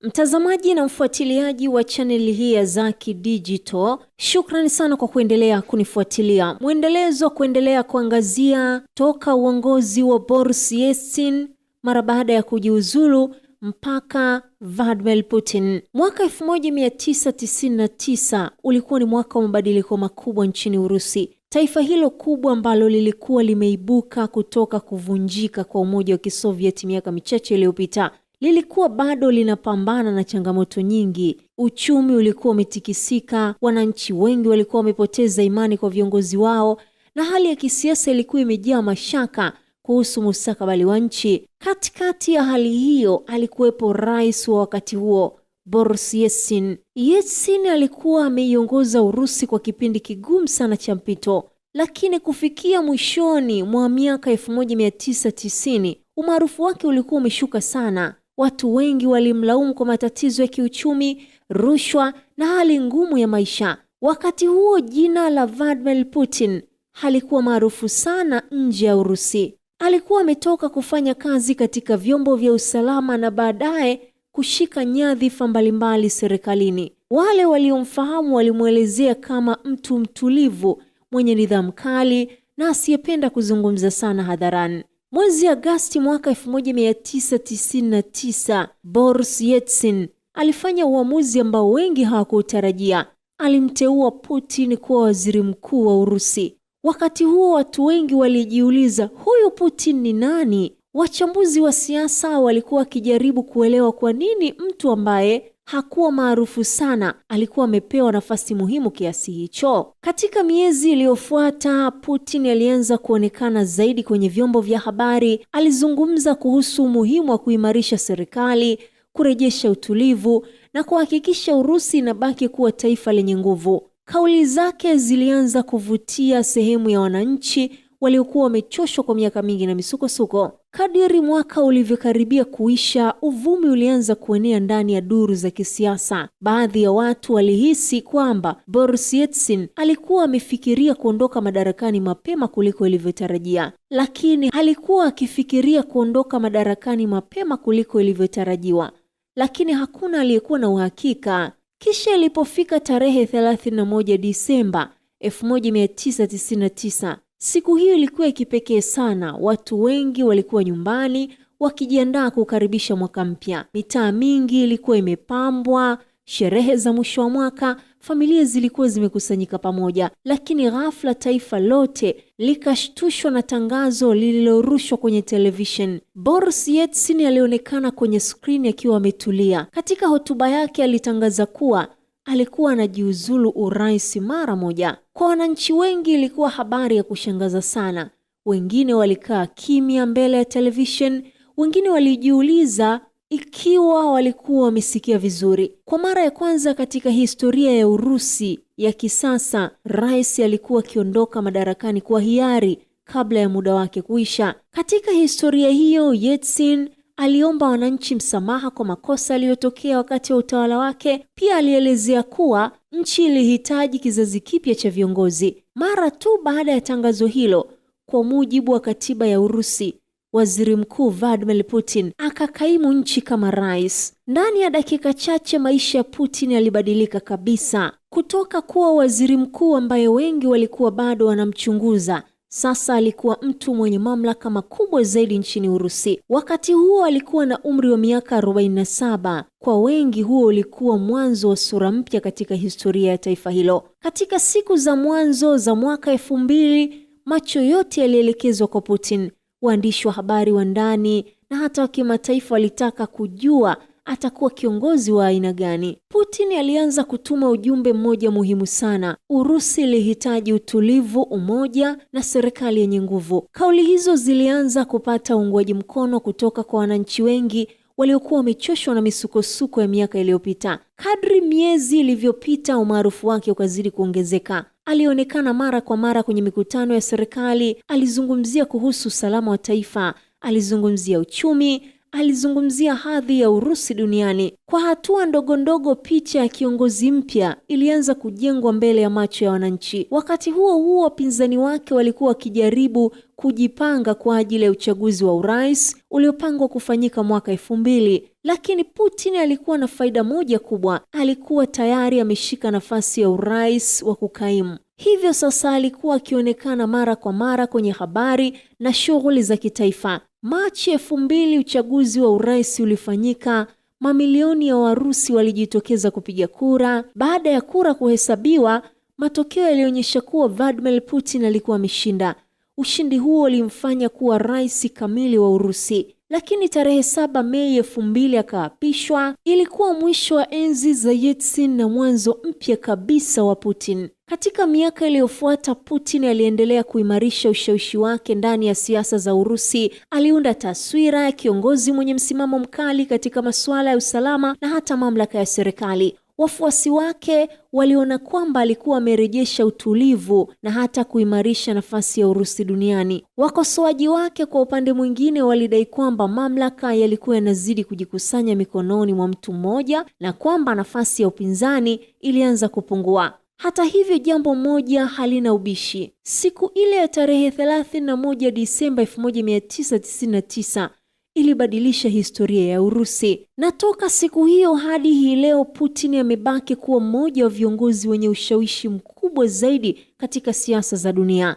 Mtazamaji na mfuatiliaji wa chaneli hii ya Zaki Digital, shukrani sana kwa kuendelea kunifuatilia. Mwendelezo kuendelea kuangazia toka uongozi wa Boris Yeltsin mara baada ya kujiuzulu mpaka Vladimir Putin. Mwaka 1999 ulikuwa ni mwaka wa mabadiliko makubwa nchini Urusi. Taifa hilo kubwa ambalo lilikuwa limeibuka kutoka kuvunjika kwa Umoja wa Kisovieti miaka michache iliyopita, lilikuwa bado linapambana na changamoto nyingi. Uchumi ulikuwa umetikisika, wananchi wengi walikuwa wamepoteza imani kwa viongozi wao, na hali ya kisiasa ilikuwa imejaa mashaka kuhusu mustakabali wa nchi. Katikati ya hali hiyo alikuwepo rais wa wakati huo, Boris Yeltsin. Yeltsin alikuwa ameiongoza Urusi kwa kipindi kigumu sana cha mpito, lakini kufikia mwishoni mwa miaka 1990 umaarufu wake ulikuwa umeshuka sana. Watu wengi walimlaumu kwa matatizo ya kiuchumi, rushwa na hali ngumu ya maisha. Wakati huo jina la Vladimir Putin halikuwa maarufu sana nje ya Urusi. Alikuwa ametoka kufanya kazi katika vyombo vya usalama na baadaye kushika nyadhifa mbalimbali serikalini. Wale waliomfahamu walimuelezea kama mtu mtulivu, mwenye nidhamu kali na asiyependa kuzungumza sana hadharani. Mwezi Agosti mwaka 1999, Boris Yeltsin alifanya uamuzi ambao wengi hawakutarajia. Alimteua Putin kuwa waziri mkuu wa Urusi. Wakati huo watu wengi walijiuliza, huyu Putin ni nani? Wachambuzi wa siasa walikuwa wakijaribu kuelewa kwa nini mtu ambaye hakuwa maarufu sana alikuwa amepewa nafasi muhimu kiasi hicho. Katika miezi iliyofuata, Putin alianza kuonekana zaidi kwenye vyombo vya habari. Alizungumza kuhusu umuhimu wa kuimarisha serikali, kurejesha utulivu na kuhakikisha Urusi inabaki kuwa taifa lenye nguvu. Kauli zake zilianza kuvutia sehemu ya wananchi waliokuwa wamechoshwa kwa miaka mingi na misukosuko. Kadiri mwaka ulivyokaribia kuisha, uvumi ulianza kuenea ndani ya duru za kisiasa. Baadhi ya watu walihisi kwamba Boris Yeltsin alikuwa amefikiria kuondoka madarakani mapema kuliko ilivyotarajia. Lakini alikuwa akifikiria kuondoka madarakani mapema kuliko ilivyotarajiwa. Lakini hakuna aliyekuwa na uhakika. Kisha ilipofika tarehe 31 Disemba 1999, siku hiyo ilikuwa kipekee sana. Watu wengi walikuwa nyumbani wakijiandaa kukaribisha mwaka mpya. Mitaa mingi ilikuwa imepambwa, sherehe za mwisho wa mwaka, familia zilikuwa zimekusanyika pamoja. Lakini ghafla taifa lote likashtushwa na tangazo lililorushwa kwenye television. Boris Yeltsin alionekana kwenye skrini akiwa ametulia. Katika hotuba yake alitangaza kuwa alikuwa anajiuzulu urais mara moja. Kwa wananchi wengi ilikuwa habari ya kushangaza sana. Wengine walikaa kimya mbele ya television, wengine walijiuliza ikiwa walikuwa wamesikia vizuri. Kwa mara ya kwanza katika historia ya Urusi ya kisasa, rais alikuwa akiondoka madarakani kwa hiari kabla ya muda wake kuisha. Katika historia hiyo, Yeltsin aliomba wananchi msamaha kwa makosa yaliyotokea wakati wa utawala wake. Pia alielezea kuwa nchi ilihitaji kizazi kipya cha viongozi. Mara tu baada ya tangazo hilo, kwa mujibu wa katiba ya Urusi, waziri mkuu Vladimir Putin akakaimu nchi kama rais. Ndani ya dakika chache maisha ya Putin yalibadilika kabisa. Kutoka kuwa waziri mkuu ambaye wengi walikuwa bado wanamchunguza, sasa alikuwa mtu mwenye mamlaka makubwa zaidi nchini Urusi. Wakati huo alikuwa na umri wa miaka 47. Kwa wengi huo ulikuwa mwanzo wa sura mpya katika historia ya taifa hilo. Katika siku za mwanzo za mwaka 2000, macho yote yalielekezwa kwa Putin. Waandishi wa habari wa ndani na hata wa kimataifa walitaka kujua atakuwa kiongozi wa aina gani. Putin alianza kutuma ujumbe mmoja muhimu sana: Urusi ilihitaji utulivu, umoja na serikali yenye nguvu. Kauli hizo zilianza kupata uungwaji mkono kutoka kwa wananchi wengi waliokuwa wamechoshwa na misukosuko ya miaka iliyopita. Kadri miezi ilivyopita, umaarufu wake ukazidi kuongezeka. Alionekana mara kwa mara kwenye mikutano ya serikali, alizungumzia kuhusu usalama wa taifa, alizungumzia uchumi, alizungumzia hadhi ya Urusi duniani. Kwa hatua ndogo ndogo, picha ya kiongozi mpya ilianza kujengwa mbele ya macho ya wananchi. Wakati huo huo, wapinzani wake walikuwa wakijaribu kujipanga kwa ajili ya uchaguzi wa urais uliopangwa kufanyika mwaka 2000. Lakini Putin alikuwa na faida moja kubwa: alikuwa tayari ameshika nafasi ya urais wa kukaimu. Hivyo sasa alikuwa akionekana mara kwa mara kwenye habari na shughuli za kitaifa. Machi 2000 uchaguzi wa urais ulifanyika. Mamilioni ya Warusi walijitokeza kupiga kura. Baada ya kura kuhesabiwa, matokeo yalionyesha kuwa Vladimir Putin alikuwa ameshinda. Ushindi huo ulimfanya kuwa rais kamili wa Urusi. Lakini tarehe 7 Mei 2000 akaapishwa. Ilikuwa mwisho wa enzi za Yeltsin na mwanzo mpya kabisa wa Putin. Katika miaka iliyofuata, Putin aliendelea kuimarisha ushawishi wake ndani ya siasa za Urusi. Aliunda taswira ya kiongozi mwenye msimamo mkali katika masuala ya usalama na hata mamlaka ya serikali. Wafuasi wake waliona kwamba alikuwa amerejesha utulivu na hata kuimarisha nafasi ya Urusi duniani. Wakosoaji wake kwa upande mwingine walidai kwamba mamlaka yalikuwa yanazidi kujikusanya mikononi mwa mtu mmoja na kwamba nafasi ya upinzani ilianza kupungua. Hata hivyo, jambo moja halina ubishi. Siku ile ya tarehe 31 Disemba 1999 ilibadilisha historia ya Urusi. Na toka siku hiyo hadi hii leo, Putin amebaki kuwa mmoja wa viongozi wenye ushawishi mkubwa zaidi katika siasa za dunia.